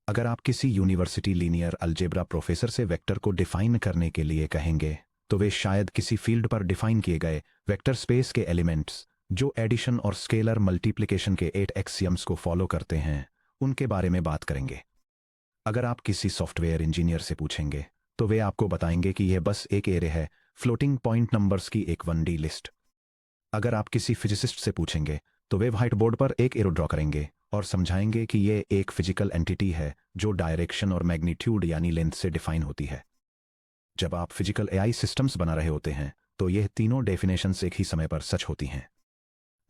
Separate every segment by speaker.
Speaker 1: अगर आप किसी यूनिवर्सिटी लीनियर अलजेब्रा प्रोफेसर से वेक्टर को डिफाइन करने के लिए कहेंगे तो वे शायद किसी फील्ड पर डिफाइन किए गए वेक्टर स्पेस के एलिमेंट्स जो एडिशन और स्केलर मल्टीप्लिकेशन के 8 एक्सियम्स को फॉलो करते हैं उनके बारे में बात करेंगे। अगर आप किसी सॉफ्टवेयर इंजीनियर से पूछेंगे तो वे आपको बताएंगे कि यह बस एक एरे है, फ्लोटिंग पॉइंट नंबर्स की एक 1D लिस्ट। अगर आप किसी फिजिसिस्ट से पूछेंगे तो वे व्हाइट बोर्ड पर एक एरो ड्रॉ करेंगे और समझाएंगे कि यह एक फिजिकल एंटिटी है जो डायरेक्शन और मैग्नीट्यूड यानी लेंथ से डिफाइन होती है। जब आप फिजिकल एआई सिस्टम्स बना रहे होते हैं तो यह तीनों डेफिनेशंस एक ही समय पर सच होती हैं।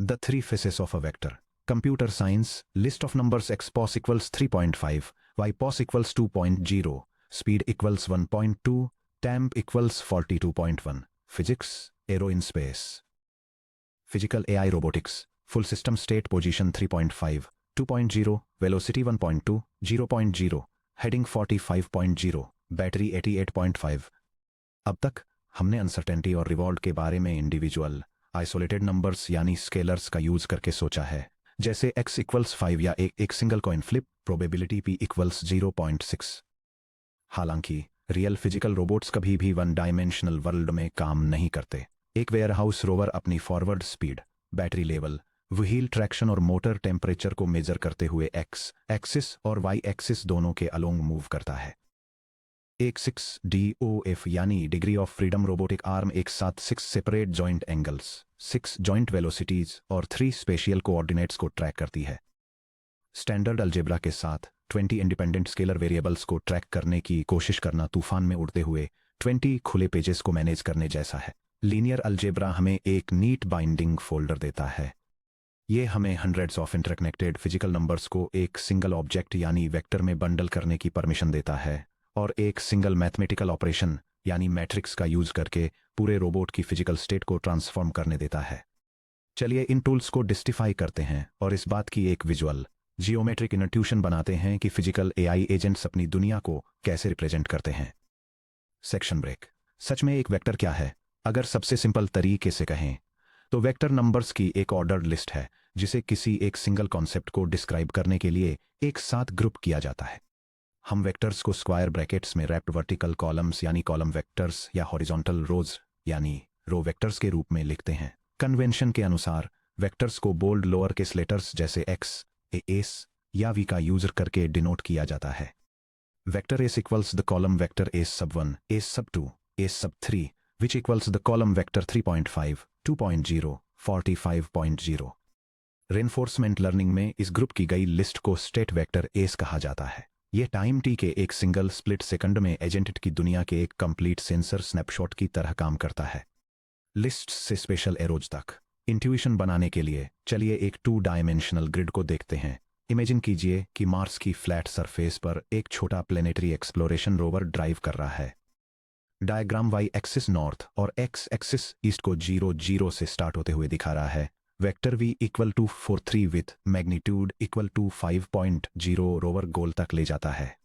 Speaker 1: The three faces of a vector, computer science, list of numbers x pos equals 3.5, y pos equals 2.0, speed equals 1.2, temp equals 42.1, physics, arrow in space. Physical AI robotics, full system state position 3.5, 2.0, velocity 1.2, 0.0, heading 45.0, battery 88.5। अब तक हमने uncertainty और reward के बारे में individual isolated numbers यानी scalars का use करके सोचा है, जैसे x इक्वल्स 5 या एक single coin flip, probability p equals 0.6। हालांकि रियल फिजिकल रोबोट्स कभी भी वन डायमेंशनल वर्ल्ड में काम नहीं करते। एक वेयरहाउस रोवर अपनी forward speed, battery level, wheel traction और मोटर टेम्परेचर को मेजर करते हुए x एक्सिस और y एक्सिस दोनों के अलोंग मूव करता है। एक 6DOF यानी degree of freedom robotic arm एक साथ 6 separate joint angles, 6 joint velocities और 3 स्पेशियल कोऑर्डिनेट्स को ट्रैक करती है। स्टैंडर्ड अलजेब्रा के साथ 20 इंडिपेंडेंट स्केलर वेरिएबल्स को ट्रैक करने की कोशिश करना तूफान में उड़ते हुए 20 खुले पेजेस को मैनेज करने जैसा है। लीनियर अलजेब्रा हमें एक नीट बाइंडिंग फोल्डर देता है। ये हमें hundreds of interconnected physical numbers को एक सिंगल ऑब्जेक्ट यानी वेक्टर में बंडल करने की परमिशन देता है और एक सिंगल मैथमेटिकल ऑपरेशन यानी मैट्रिक्स का यूज करके पूरे रोबोट की फिजिकल स्टेट को ट्रांसफॉर्म करने देता है। चलिए इन टूल्स को डिस्टिफाई करते हैं और इस बात की एक विजुअल जियोमेट्रिक इंट्यूशन बनाते हैं कि फिजिकल एआई एजेंट्स अपनी दुनिया को कैसे रिप्रेजेंट करते हैं। Section break. सच में एक वेक्टर क्या है? अगर सबसे सिंपल तरीके से कहें तो वेक्टर नंबर्स की एक ऑर्डर्ड लिस्ट है जिसे किसी एक सिंगल कॉन्सेप्ट को डिस्क्राइब करने के लिए एक साथ ग्रुप किया जाता है। हम वेक्टर्स को स्क्वायर ब्रैकेट्स में रैप्ड वर्टिकल कॉलम्स यानी कॉलम वेक्टर्स या हॉरिजॉन्टल रोज यानी रो वेक्टर्स के रूप में लिखते हैं। कन्वेंशन के अनुसार वेक्टर्स को बोल्ड लोअर केस लेटर्स जैसे x, एस या v का यूज करके डिनोट किया जाता है। Vector S equals the column vector S सब 1, एस सब 2, एस सब 3 विच equals the column vector 3.5, 2.0, 45.0। Reinforcement learning में इस ग्रुप की गई लिस्ट को स्टेट वेक्टर एस कहा जाता है। यह टाइम टी के एक सिंगल स्प्लिट सेकंड में एजेंट की दुनिया के एक कंप्लीट सेंसर स्नैपशॉट की तरह काम करता है। लिस्ट से स्पेशल एरोज तक इंट्यूशन बनाने के लिए चलिए एक 2 डायमेंशनल ग्रिड को देखते हैं। इमेजिन कीजिए कि मार्स की फ्लैट सरफेस पर एक छोटा प्लेनेटरी एक्सप्लोरेशन रोवर ड्राइव कर रहा है। डायग्राम y एक्सिस नॉर्थ और x एक्सिस ईस्ट को 0 से स्टार्ट होते हुए दिखा रहा है। Vector v equal to 43 with magnitude equal to 5.0 rover goal तक ले जाता है।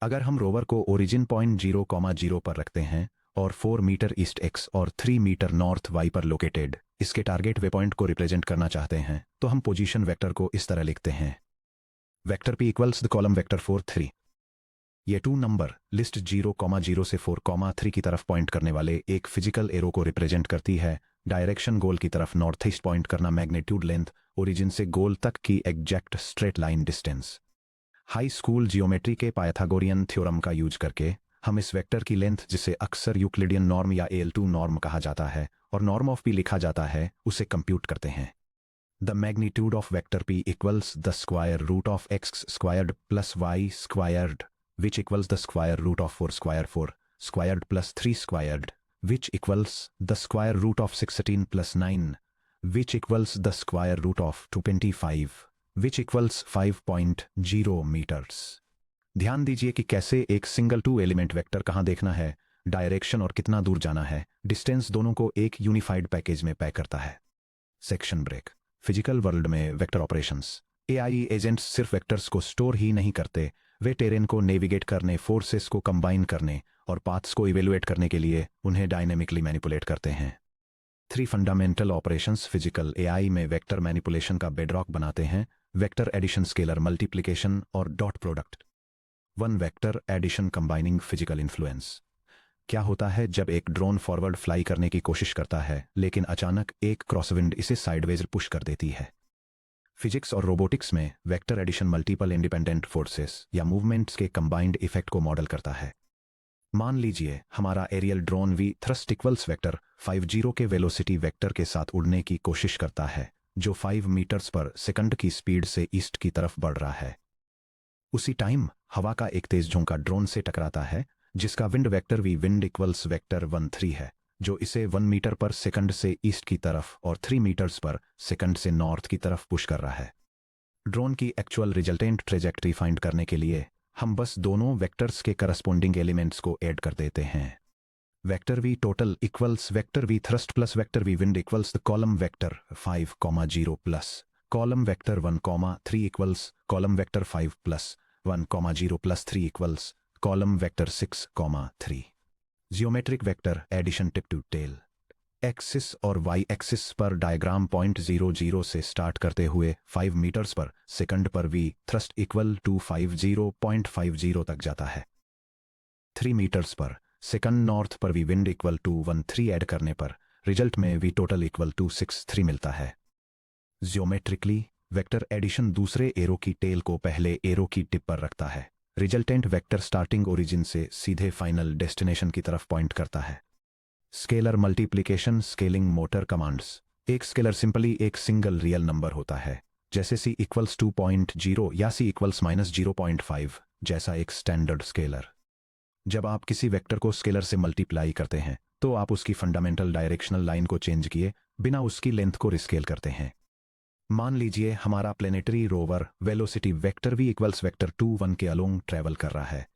Speaker 1: अगर हम रोवर को ओरिजिन पॉइंट 0,0 पर रखते हैं और 4 मीटर ईस्ट x और 3 मीटर नॉर्थ y पर लोकेटेड इसके टारगेट वे पॉइंट को रिप्रेजेंट करना चाहते हैं तो हम पोजीशन वेक्टर को इस तरह लिखते हैं। Vector p equals the column vector 4, 3। ये 2 नंबर लिस्ट 0,0 से 4,3 की तरफ पॉइंट करने वाले एक फिजिकल एरो को रिप्रेजेंट करती है। डायरेक्शन गोल की तरफ नॉर्थ ईस्ट पॉइंट करना, मैग्नीट्यूड लेंथ ओरिजिन से गोल तक की exact straight line distance. High school geometry के पाइथागोरियन थ्योरम का यूज करके हम इस वेक्टर की लेंथ, जिसे अक्सर यूक्लिडियन नॉर्म या AL2 नॉर्म कहा जाता है और नॉर्म ऑफ p लिखा जाता है, उसे कंप्यूट करते हैं। The magnitude of vector p equals the square root of x squared plus y squared which equals the square root of 4 square 4 squared plus 3 squared which equals the square root of 16 plus 9, which equals the square root of 225, which equals 5.0 meters। ध्यान दीजिए कि कैसे एक single 2 element vector कहाँ देखना है, direction और कितना दूर जाना है, डिस्टेंस दोनों को एक यूनिफाइड पैकेज में पैक करता है। Section break. फिजिकल वर्ल्ड में वेक्टर ऑपरेशंस। एआई एजेंट्स सिर्फ वेक्टर्स को स्टोर ही नहीं करते, वे टेरेन को नेविगेट करने, फोर्सेस को कंबाइन करने और पाथ्स को इवेलुएट करने के लिए उन्हें डायनेमिकली मैनिपुलेट करते हैं। 3 फंडामेंटल ऑपरेशंस फिजिकल एआई में वेक्टर मैनिपुलेशन का बेडरॉक बनाते हैं: वेक्टर एडिशन, स्केलर मल्टीप्लिकेशन और dot product. One vector addition combining physical influence. क्या होता है जब एक ड्रोन फॉरवर्ड फ्लाई करने की कोशिश करता है लेकिन अचानक एक क्रॉसविंड इसे साइडवेज पुश कर देती है। फिजिक्स और रोबोटिक्स में vector addition multiple independent forces या मूवमेंट्स के कंबाइंड इफेक्ट को मॉडल करता है। मान लीजिए हमारा aerial drone V thrust equals vector 50 के वेलोसिटी वेक्टर के साथ उड़ने की कोशिश करता है जो 5 मीटर्स पर सेकंड की स्पीड से ईस्ट की तरफ बढ़ रहा है। उसी टाइम हवा का एक तेज झोंका ड्रोन से टकराता है जिसका wind vector V wind equals vector 13 है जो इसे 1 मीटर पर सेकंड से ईस्ट की तरफ और 3 मीटर्स पर सेकंड से नॉर्थ की तरफ पुश कर रहा है। ड्रोन की एक्चुअल रिजल्टेंट ट्रेजेक्टरी फाइंड करने के लिए हम बस दोनों वेक्टर्स के करस्पॉन्डिंग एलिमेंट्स को ऐड कर देते हैं। Vector V total equals vector V thrust plus vector V wind equals the column vector 5,0 plus column vector 1,3 equals column vector 5 plus 1,0 plus 3 equals column vector 6,3। Geometric vector addition tip to tail axis और Y axis पर diagram point 00 से start करते हुए 5 metres पर second पर we thrust equal to 50.50 तक जाता है। 3 मीटर्स पर सेकंड नॉर्थ पर V wind equal to 13 add करने पर रिजल्ट में वी टोटल इक्वल टू 63 मिलता है। जियोमेट्रिकली वेक्टर एडिशन दूसरे एरो की टेल को पहले एरो की टिप पर रखता है। रिजल्टेंट वेक्टर स्टार्टिंग ओरिजिन से सीधे फाइनल डेस्टिनेशन की तरफ पॉइंट करता है। Scalar multiplication scaling motor commands. एक स्केलर सिंपली एक सिंगल रियल नंबर होता है जैसे c इक्वल्स 2.0 या c इक्वल्स -0.5 जैसा एक स्टैंडर्ड स्केलर। जब आप किसी वेक्टर को स्केलर से मल्टीप्लाई करते हैं तो आप उसकी फंडामेंटल डायरेक्शनल लाइन को चेंज किए बिना उसकी लेंथ को रिस्केल करते हैं। मान लीजिए हमारा planetary rover velocity vector v equals vector 2,1 के अलोंग ट्रेवल कर रहा है।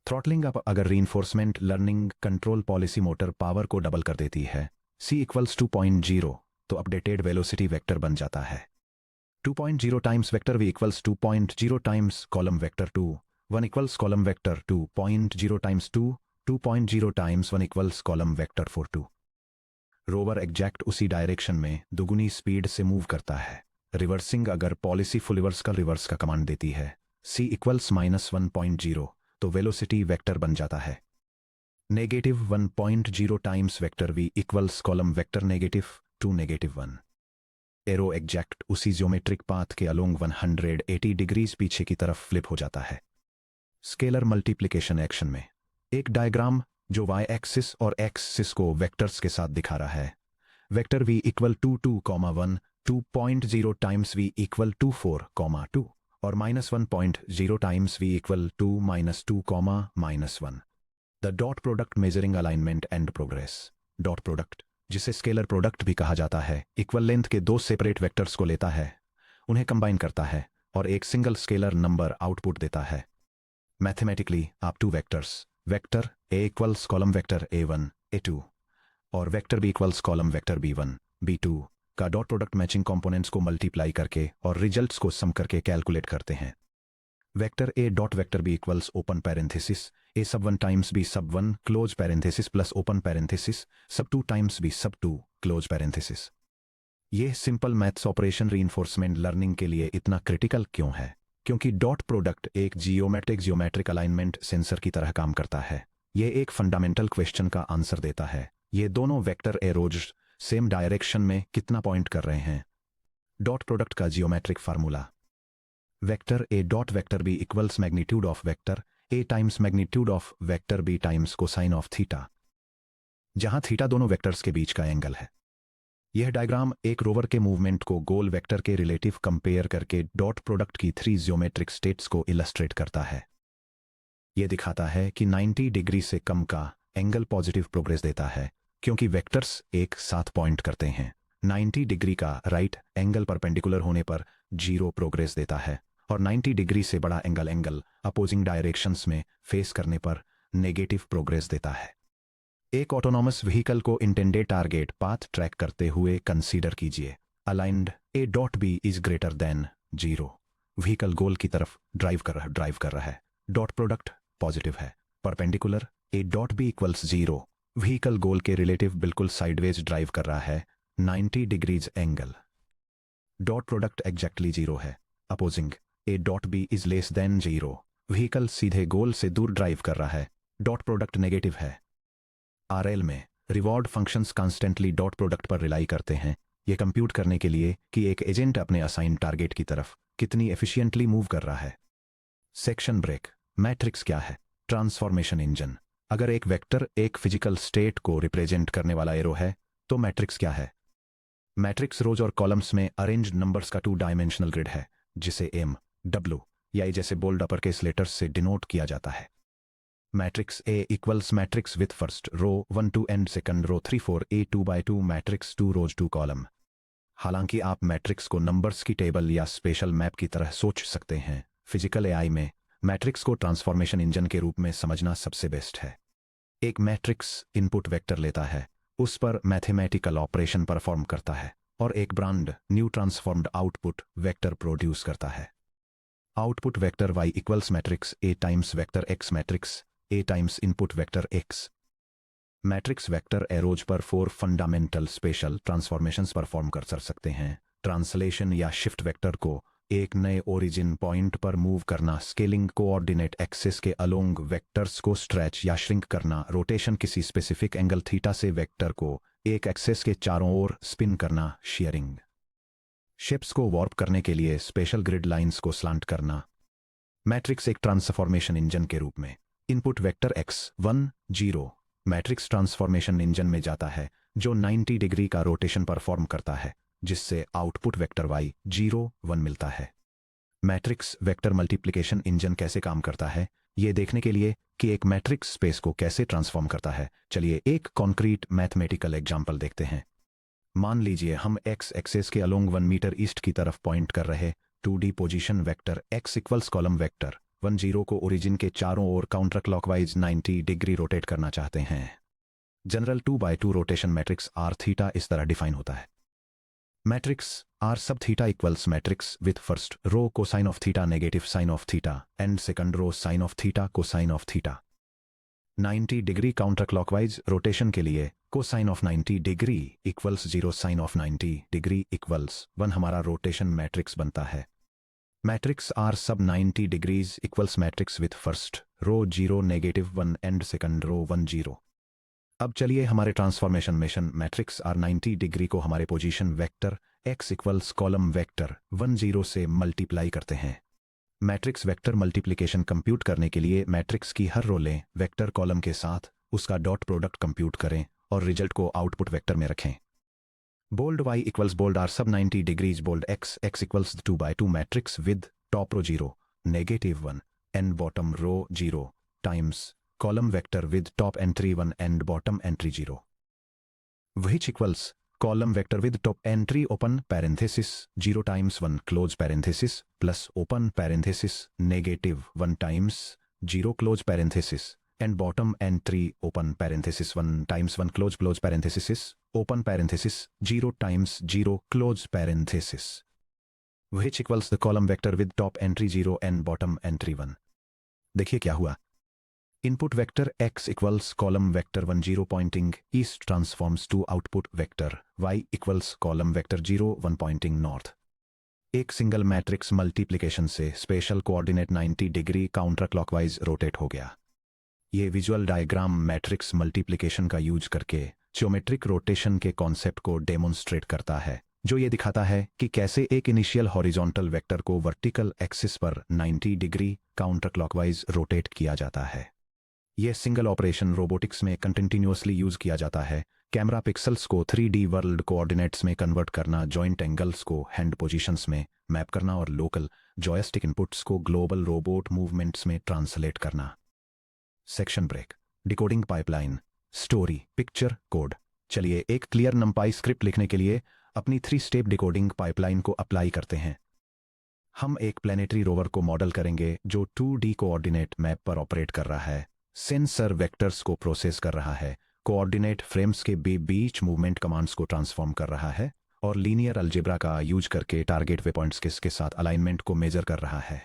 Speaker 1: थ्रॉटलिंग अप अगर reinforcement learning control policy motor power को डबल कर देती है c इक्वल्स 2.0 तो अपडेटेड वेलोसिटी वेक्टर बन जाता है 2.0 times vector v equals 2.0 times column vector 2 1 equals column vector 2.0 times 2 2.0 times 1 equals column vector 4 2। Rover exact उसी डायरेक्शन में दुगुनी स्पीड से मूव करता है। रिवर्सिंग अगर पॉलिसी फुल रिवर्स का कमांड देती है c इक्वल्स -1.0 तो वेलोसिटी वेक्टर बन जाता है -1.0 times vector v equals column vector -2 -1। Arrow exact उसी ज्योमेट्रिक पाथ के अलोंग 180 डिग्रीज पीछे की तरफ फ्लिप हो जाता है। स्केलर मल्टीप्लिकेशन एक्शन में एक डायग्राम जो y एक्सिस और x एक्सिस को वेक्टर्स के साथ दिखा रहा है। Vector v equal to 2,1 2.0 times v equal to 4,2 और -1.0 times v equal to -2, -1। The dot product measuring alignment and progress. Dot product जिसे स्केलर प्रोडक्ट भी कहा जाता है इक्वल लेंथ के दो सेपरेट वेक्टर्स को लेता है, उन्हें कंबाइन करता है और एक सिंगल स्केलर नंबर आउटपुट देता है। मैथमेटिकली आप two vectors vector a equals column vector a1 a2 और vector b equals column vector b1 b2 का डॉट प्रोडक्ट मैचिंग कंपोनेंट्स को मल्टीप्लाई करके और रिजल्ट्स को सम करके कैलकुलेट करते हैं। Vector a dot vector b equals open parenthesis a सब 1 टाइम्स b सब 1 close parenthesis plus open parenthesis सब 2 टाइम्स b सब 2 क्लोज पैरेंथेसिस। ये simple maths operation reinforcement learning के लिए इतना क्रिटिकल क्यों है? क्योंकि डॉट प्रोडक्ट एक जियोमेट्रिक अलाइनमेंट सेंसर की तरह काम करता है। ये एक फंडामेंटल क्वेश्चन का आंसर देता है, ये दोनों वेक्टर एरोज सेम डायरेक्शन में कितना पॉइंट कर रहे हैं। डॉट प्रोडक्ट का geometric formula vector a dot vector b equals magnitude of vector a times magnitude of vector b times cosine of theta, जहां थीटा दोनों वेक्टर्स के बीच का एंगल है। यह डायग्राम एक रोवर के मूवमेंट को गोल वेक्टर के रिलेटिव कंपेयर करके डॉट प्रोडक्ट की 3 जियोमेट्रिक स्टेट्स को इलस्ट्रेट करता है। यह दिखाता है कि 90 डिग्री से कम का एंगल पॉजिटिव प्रोग्रेस देता है क्योंकि वेक्टर्स एक साथ पॉइंट करते हैं। 90 डिग्री का राइट एंगल परपेंडिकुलर होने पर 0 प्रोग्रेस देता है और 90 डिग्री से बड़ा एंगल अपोजिंग डायरेक्शंस में फेस करने पर नेगेटिव प्रोग्रेस देता है। एक ऑटोनॉमस व्हीकल को इंटेंडेड टारगेट पाथ ट्रैक करते हुए कंसीडर कीजिए। Aligned a dot b is greater than 0। Vehicle goal की तरफ ड्राइव कर रहा है। डॉट प्रोडक्ट पॉजिटिव है। Perpendicular a dot b equals 0। Vehicle goal के रिलेटिव बिल्कुल साइडवेज ड्राइव कर रहा है 90 degrees angle. Dot product exactly 0 है। Opposing a dot b is less than 0। Vehicle सीधे गोल से दूर ड्राइव कर रहा है, डॉट प्रोडक्ट नेगेटिव है। आरएल में reward functions constantly dot product पर रिलाई करते हैं, ये कंप्यूट करने के लिए कि एक एजेंट अपने असाइन टारगेट की तरफ कितनी एफिशिएंटली मूव कर रहा है। Section break. मैट्रिक्स क्या है? Transformation engine. अगर एक वेक्टर एक फिजिकल स्टेट को रिप्रेजेंट करने वाला एरो है तो मैट्रिक्स क्या है? मैट्रिक्स रोज और कॉलम्स में अरेंज्ड नंबर्स का 2 डायमेंशनल ग्रिड है, जिसे एम, डब्ल्यू या ए जैसे बोल्ड अपर केस लेटर्स से डिनोट किया जाता है। Matrix A equals matrix with first row 1 2 and second row 3 4 A 2 by 2 matrix 2 rows 2 column. हालांकि आप मैट्रिक्स को नंबर्स की टेबल या स्पेशल मैप की तरह सोच सकते हैं, फिजिकल एआई में मैट्रिक्स को ट्रांसफॉर्मेशन इंजन के रूप में समझना सबसे बेस्ट है। एक मैट्रिक्स इनपुट वेक्टर लेता है, उस पर मैथमेटिकल ऑपरेशन परफॉर्म करता है और एक brand new transformed output vector produce करता है। Output vector y equals matrix A times vector x matrix A times input vector x। Matrix vector arrows पर 4 फंडामेंटल स्पेशल ट्रांसफॉर्मेशंस परफॉर्म कर सकते हैं। ट्रांसलेशन या शिफ्ट वेक्टर को एक नए ओरिजिन पॉइंट पर मूव करना, स्केलिंग कोऑर्डिनेट एक्सिस के अलोंग वेक्टर्स को स्ट्रेच या श्रिंक करना, रोटेशन किसी स्पेसिफिक एंगल थीटा से वेक्टर को एक एक्सिस के चारों ओर स्पिन करना, शियरिंग। शिप्स को वॉर्प करने के लिए स्पेशल ग्रिड लाइंस को स्लांट करना। मैट्रिक्स एक ट्रांसफॉर्मेशन इंजन के रूप में input vector x 1 0 matrix transformation engine में जाता है, जो 90 डिग्री का रोटेशन परफॉर्म करता है, जिससे आउटपुट वेक्टर y 0 1 मिलता है। मैट्रिक्स वेक्टर मल्टीप्लिकेशन इंजन कैसे काम करता है, ये देखने के लिए कि एक मैट्रिक्स स्पेस को कैसे ट्रांसफॉर्म करता है, चलिए एक कॉन्क्रीट मैथमेटिकल एग्जाम्पल देखते हैं। मान लीजिए हम x एक्सेस के अलोंग 1 मीटर ईस्ट की तरफ पॉइंट कर रहे 2D position vector x equals column vector 1 0 को ओरिजिन के चारों ओर काउंटर क्लॉकवाइज 90 डिग्री रोटेट करना चाहते हैं। General 2 by 2 rotation matrix R theta इस तरह डिफाइन होता है। Matrix R sub theta equals matrix with first row cosine of theta negative sine of theta and second row sign of theta cosine of theta. 90 degree counter clockwise rotation के लिए cosine of 90 degree equals 0 sine of 90 degree equals 1 हमारा rotation matrix बनता है। Matrix R sub 90 degrees equals matrix with first row 0 negative 1 and second row 1 0। अब चलिए हमारे transformation mission matrix R 90 degree को हमारे position vector x equals column vector 1 0 से multiply करते हैं। मैट्रिक्स वेक्टर मल्टीप्लिकेशन कंप्यूट करने के लिए मैट्रिक्स की हर रो लें, वेक्टर कॉलम के साथ उसका डॉट प्रोडक्ट कंप्यूट करें और रिजल्ट को आउटपुट वेक्टर में रखें। Bold y equals bold R sub 90 degrees bold x equals 2 by 2 matrix with top row 0 negative 1 and bottom row 0 times column vector with top entry 1 and bottom entry 0 which equals column vector with top entry open parenthesis 0 times 1 close parenthesis plus open parenthesis negative 1 times 0 close parenthesis and bottom entry open parenthesis 1 times 1 close parenthesis open parenthesis 0 times 0 close parenthesis which equals the column vector with top entry 0 and bottom entry 1। देखिए क्या हुआ। Input vector x equals column vector 1 0 pointing east transforms to output vector y equals column vector 0 1 pointing north. एक single matrix multiplication से special coordinate 90 degree counter clockwise rotate हो गया। ये visual diagram matrix multiplication का use करके geometric rotation के concept को demonstrate करता है, जो ये दिखाता है कि कैसे एक इनिशियल हॉरिजॉन्टल वेक्टर को वर्टिकल एक्सिस पर 90 डिग्री काउंटर क्लॉकवाइज रोटेट किया जाता है। यह सिंगल ऑपरेशन रोबोटिक्स में कंटिन्यूअसली यूज किया जाता है। कैमरा पिक्सल्स को 3D वर्ल्ड कोऑर्डिनेट्स में कन्वर्ट करना, जॉइंट एंगल्स को हैंड पोजीशंस में मैप करना और लोकल जॉयस्टिक इनपुट्स को ग्लोबल रोबोट मूवमेंट्स में ट्रांसलेट करना। Section break. Decoding pipeline, story, picture, code. चलिए एक क्लियर नंपाई स्क्रिप्ट लिखने के लिए अपनी 3 स्टेप डिकोडिंग पाइपलाइन को अप्लाई करते हैं। हम एक प्लैनेटरी रोवर को मॉडल करेंगे जो 2D कोऑर्डिनेट मैप पर ऑपरेट कर रहा है, सेंसर वेक्टर्स को प्रोसेस कर रहा है, कोऑर्डिनेट फ्रेम्स के बीच मूवमेंट कमांड्स को ट्रांसफॉर्म कर रहा है और लीनियर अलजेब्रा का यूज करके टारगेट वे पॉइंट्स के साथ अलाइनमेंट को मेजर कर रहा है।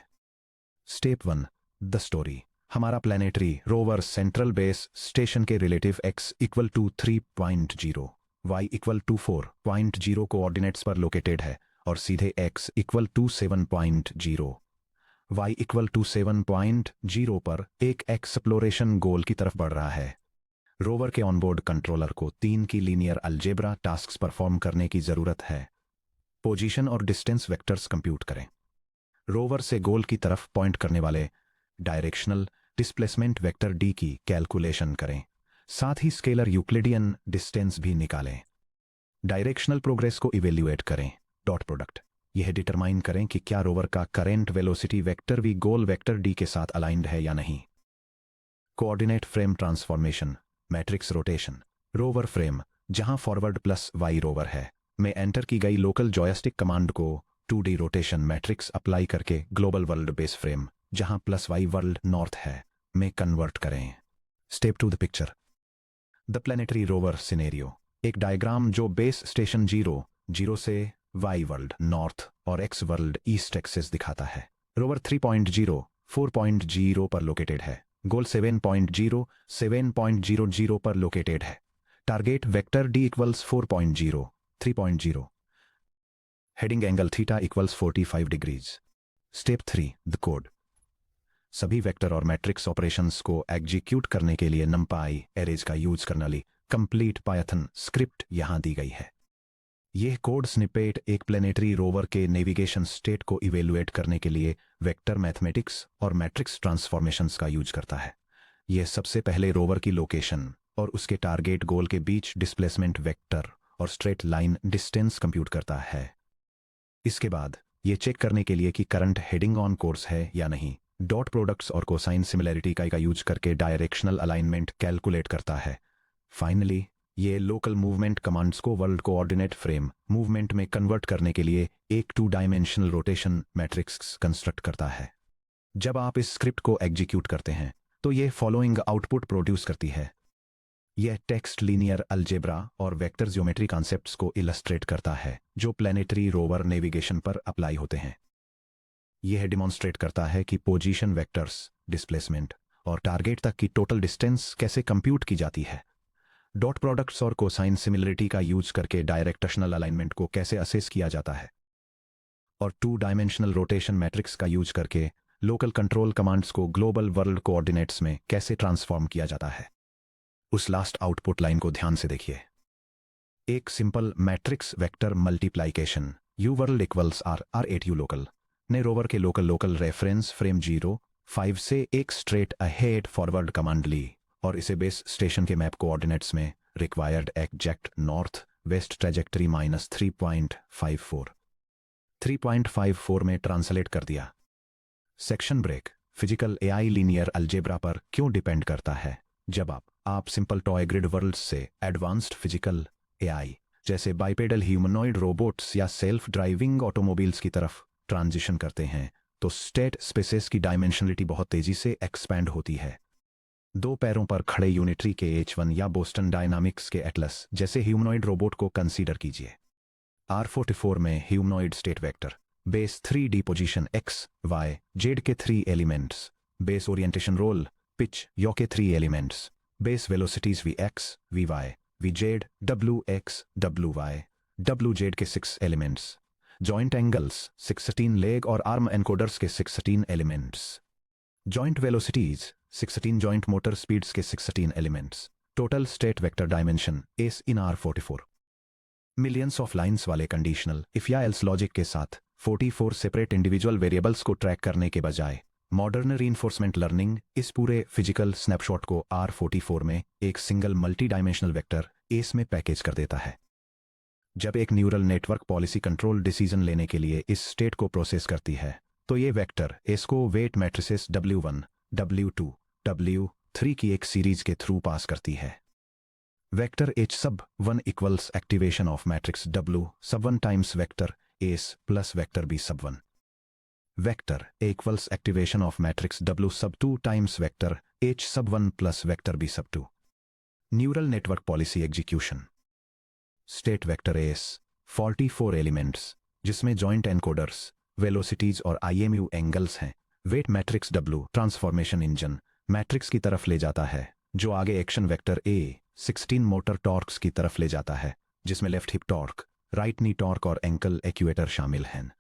Speaker 1: Step 1, the story. हमारा planetary rover central base station के relative x equal to 3.0 y equal to 4.0 coordinates पर लोकेटेड है और सीधे x equal to 7.0 y equal to 7.0 पर एक एक्सप्लोरेशन गोल की तरफ बढ़ रहा है। रोवर के ऑनबोर्ड कंट्रोलर को 3 की लीनियर अलजेब्रा टास्क्स परफॉर्म करने की जरूरत है। पोजीशन और डिस्टेंस वेक्टर्स कंप्यूट करें। रोवर से गोल की तरफ पॉइंट करने वाले डायरेक्शनल डिस्प्लेसमेंट वेक्टर डी की कैलकुलेशन करें। साथ ही स्केलर यूक्लिडियन डिस्टेंस भी निकालें। डायरेक्शनल प्रोग्रेस को इवेल्युएट करें। डॉट प्रोडक्ट यह डिटरमाइन करें कि क्या रोवर का करेंट वेलोसिटी वेक्टर भी गोल वेक्टर डी के साथ अलाइंड है या नहीं। Coordinate frame transformation matrix rotation. Rover frame जहां फॉरवर्ड प्लस वाई रोवर है में एंटर की गई लोकल जॉयस्टिक कमांड को 2D रोटेशन मैट्रिक्स अप्लाई करके ग्लोबल वर्ल्ड बेस फ्रेम जहां प्लस वाई वर्ल्ड नॉर्थ है में कन्वर्ट करें। Step two the picture. The planetary rover scenario एक डायग्राम जो बेस स्टेशन 0 से वाई वर्ल्ड नॉर्थ और एक्स वर्ल्ड ईस्ट एक्सिस दिखाता है। रोवर 3.0 4.0 पर लोकेटेड है। गोल 7.0 पर लोकेटेड है। Target vector D equals 4.0 3.0। Heading angle theta equals 45 degrees. Step 3 the code. सभी वेक्टर और मैट्रिक्स ऑपरेशंस को एग्जीक्यूट करने के लिए नमपाई एरेज का यूज करने वाली कंप्लीट पायथन स्क्रिप्ट यहां दी गई है। यह कोड स्निपेट एक प्लेनेटरी रोवर के नेविगेशन स्टेट को इवेलुएट करने के लिए वेक्टर मैथमेटिक्स और मैट्रिक्स ट्रांसफॉर्मेशंस का यूज करता है। यह सबसे पहले रोवर की लोकेशन और उसके टारगेट गोल के बीच डिस्प्लेसमेंट वेक्टर और स्ट्रेट लाइन डिस्टेंस कंप्यूट करता है। इसके बाद यह चेक करने के लिए कि करंट हेडिंग ऑन कोर्स है या नहीं, डॉट प्रोडक्ट्स और कोसाइन सिमिलैरिटी का यूज करके डायरेक्शनल अलाइनमेंट कैलकुलेट करता है। फाइनली ये लोकल मूवमेंट कमांड्स को वर्ल्ड कोऑर्डिनेट फ्रेम मूवमेंट में कन्वर्ट करने के लिए एक 2 डायमेंशनल रोटेशन मैट्रिक्स कंस्ट्रक्ट करता है। जब आप इस स्क्रिप्ट को एग्जीक्यूट करते हैं तो ये फॉलोइंग आउटपुट प्रोड्यूस करती है। यह टेक्स्ट लीनियर अलजेब्रा और वेक्टर ज्योमेट्री कॉन्सेप्ट्स को इलस्ट्रेट करता है जो प्लेनेटरी रोवर नेविगेशन पर अप्लाई होते हैं। यह डिमॉन्स्ट्रेट करता है कि पोजीशन वेक्टर्स, डिस्प्लेसमेंट और टारगेट तक की टोटल डिस्टेंस कैसे कंप्यूट की जाती है। डॉट प्रोडक्ट्स और कोसाइन सिमिलरिटी का यूज करके डायरेक्शनल अलाइनमेंट को कैसे असेस किया जाता है, और 2 डायमेंशनल रोटेशन मैट्रिक्स का यूज करके लोकल कंट्रोल कमांड्स को ग्लोबल वर्ल्ड कोऑर्डिनेट्स में कैसे ट्रांसफॉर्म किया जाता है। उस लास्ट आउटपुट लाइन को ध्यान से देखिए। एक simple matrix vector multiplication U world equals R8 U local ने रोवर के लोकल रेफरेंस फ्रेम 0 5 से एक स्ट्रेट अहेड फॉरवर्ड कमांड ली और इसे बेस स्टेशन के मैप कोऑर्डिनेट्स में required exact north west trajectory -3.54 में ट्रांसलेट कर दिया। Section break. Physical AI linear algebra पर क्यों डिपेंड करता है। जब आप सिंपल टॉय ग्रिड वर्ल्ड से एडवांस्ड फिजिकल एआई जैसे बाइपेडल ह्यूमनॉइड रोबोट्स या सेल्फ ड्राइविंग ऑटोमोबाइल्स की तरफ ट्रांजिशन करते हैं तो स्टेट स्पेसेस की डायमेंशनलिटी बहुत तेजी से एक्सपैंड होती है। 2 पैरों पर खड़े यूनिट्री के H1 या बोस्टन डायनामिक्स के एटलस जैसे ह्यूमनॉइड रोबोट को कंसीडर कीजिए। R44 में humanoid state vector base 3D position X, Y, Z के 3 elements, base orientation roll pitch yaw के 3 elements, base velocities Vx, Vy, Vz, Wx, Wy, Wz के 6 elements, joint angles 16 leg और arm encoders के 16 elements, joint velocities 16 joint motor speeds के 16 elements, total state vector dimension S in R44। Millions of lines वाले conditional if या else logic के साथ 44 separate individual variables को track करने के बजाय मॉडर्न रीइंफोर्समेंट लर्निंग इस पूरे फिजिकल स्नैपशॉट को R44 में एक single multi dimensional vector S में पैकेज कर देता है। जब एक neural network policy control decision लेने के लिए इस स्टेट को प्रोसेस करती है तो ये वेक्टर एस को weight matrices W1, W2, W3 की एक सीरीज के थ्रू पास करती है। Vector H sub 1 equals activation of matrix W sub 1 times vector S plus vector B sub 1। Vector A equals activation of matrix W sub 2 times vector H sub 1 plus vector B sub 2। Neural network policy execution. State vector S 44 elements जिसमें joint encoders, velocities और IMU angles हैं। Weight matrix W transformation engine matrix की तरफ ले जाता है जो आगे action vector A 16 motor torques की तरफ ले जाता है जिसमें left hip torque, right knee torque और एंकल एक्यूएटर शामिल हैं।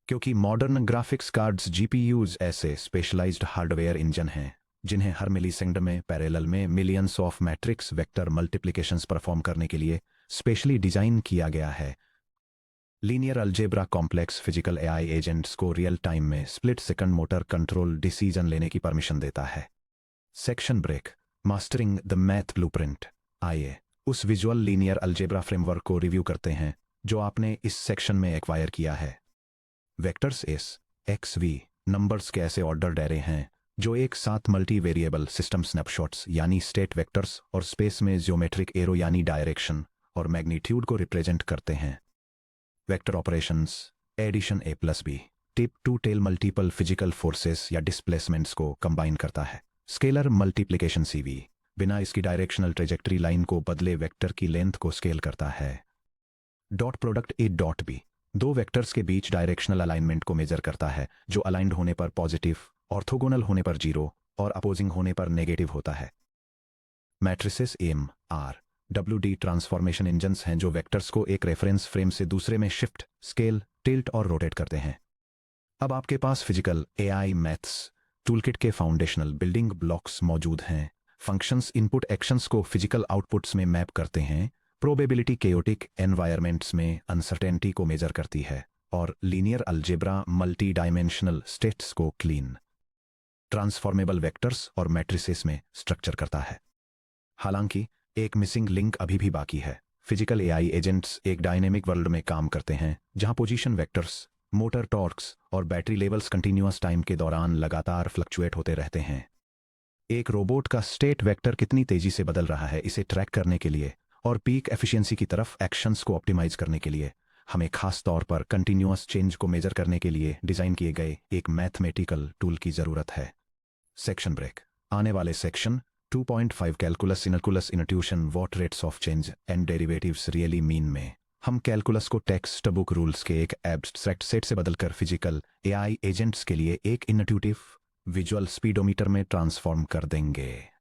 Speaker 1: क्योंकि मॉडर्न ग्राफिक्स कार्ड्स जीपीयूज ऐसे स्पेशलाइज्ड हार्डवेयर इंजन हैं जिन्हें हर मिलीसेकंड में पैरेलल में millions of matrix vector multiplications perform करने के लिए स्पेशली डिजाइन किया गया है। Linear algebra complex physical AI agents को रियल टाइम में split second motor control decision लेने की परमिशन देता है। Section break, mastering the math blueprint. आइए उस विजुअल लीनियर अलजेब्रा फ्रेमवर्क को रिव्यू करते हैं जो आपने इस सेक्शन में एक्वायर किया है। Vectors S X V numbers के ऐसे ऑर्डर एरे हैं जो एक साथ मल्टी वेरिएबल सिस्टम स्नैपशॉट्स यानी स्टेट वेक्टर्स और स्पेस में ज्योमेट्रिक एरो यानी डायरेक्शन और मैग्नीट्यूड को रिप्रेजेंट करते हैं। Vector operations addition A plus B tip to tail multiple physical forces या डिस्प्लेसमेंट्स को कंबाइन करता है। स्केलर मल्टीप्लिकेशन सीवी बिना इसकी डायरेक्शनल ट्रेजेक्टरी लाइन को बदले वेक्टर की लेंथ को स्केल करता है। Dot product A dot B दो वेक्टर्स के बीच डायरेक्शनल अलाइनमेंट को मेजर करता है जो अलाइंड होने पर पॉजिटिव, ऑर्थोगोनल होने पर 0 और अपोजिंग होने पर नेगेटिव होता है। Matrices M R W D transformation engines हैं जो वेक्टर्स को एक रेफरेंस फ्रेम से दूसरे में शिफ्ट, स्केल, टिल्ट और रोटेट करते हैं। अब आपके पास फिजिकल एआई मैथ्स टूलकिट के फाउंडेशनल बिल्डिंग ब्लॉक्स मौजूद हैं। फंक्शंस इनपुट एक्शंस को फिजिकल आउटपुट्स में मैप करते हैं। प्रोबेबिलिटी केओटिक एनवायरमेंट्स में अनसर्टेनिटी को मेजर करती है और linear algebra multi dimensional states को क्लीन, ट्रांसफॉर्मेबल वेक्टर्स और मैट्रिसेस में स्ट्रक्चर करता है। हालांकि एक मिसिंग लिंक अभी भी बाकी है। फिजिकल एआई एजेंट्स एक डायनेमिक वर्ल्ड में काम करते हैं जहां पोजीशन वेक्टर्स, मोटर टॉर्क्स और बैटरी लेवल्स कंटिन्यूअस टाइम के दौरान लगातार फ्लक्चुएट होते रहते हैं। एक रोबोट का स्टेट वेक्टर कितनी तेजी से बदल रहा है इसे ट्रैक करने के लिए और पीक एफिशिएंसी की तरफ एक्शंस को ऑप्टिमाइज करने के लिए हमें खास तौर पर कंटिन्यूअस चेंज को मेजर करने के लिए डिजाइन किए गए एक मैथमेटिकल टूल की जरूरत है। Section break. आने वाले सेक्शन 2.5 कैलकुलस इनकुलस intuition what rates of change and derivatives really mean में हम कैलकुलस को टेक्स्ट बुक रूल्स के एक एब्स्ट्रैक्ट सेट से बदलकर फिजिकल एआई एजेंट्स के लिए एक इनट्यूटिव विजुअल स्पीडोमीटर में ट्रांसफॉर्म कर देंगे।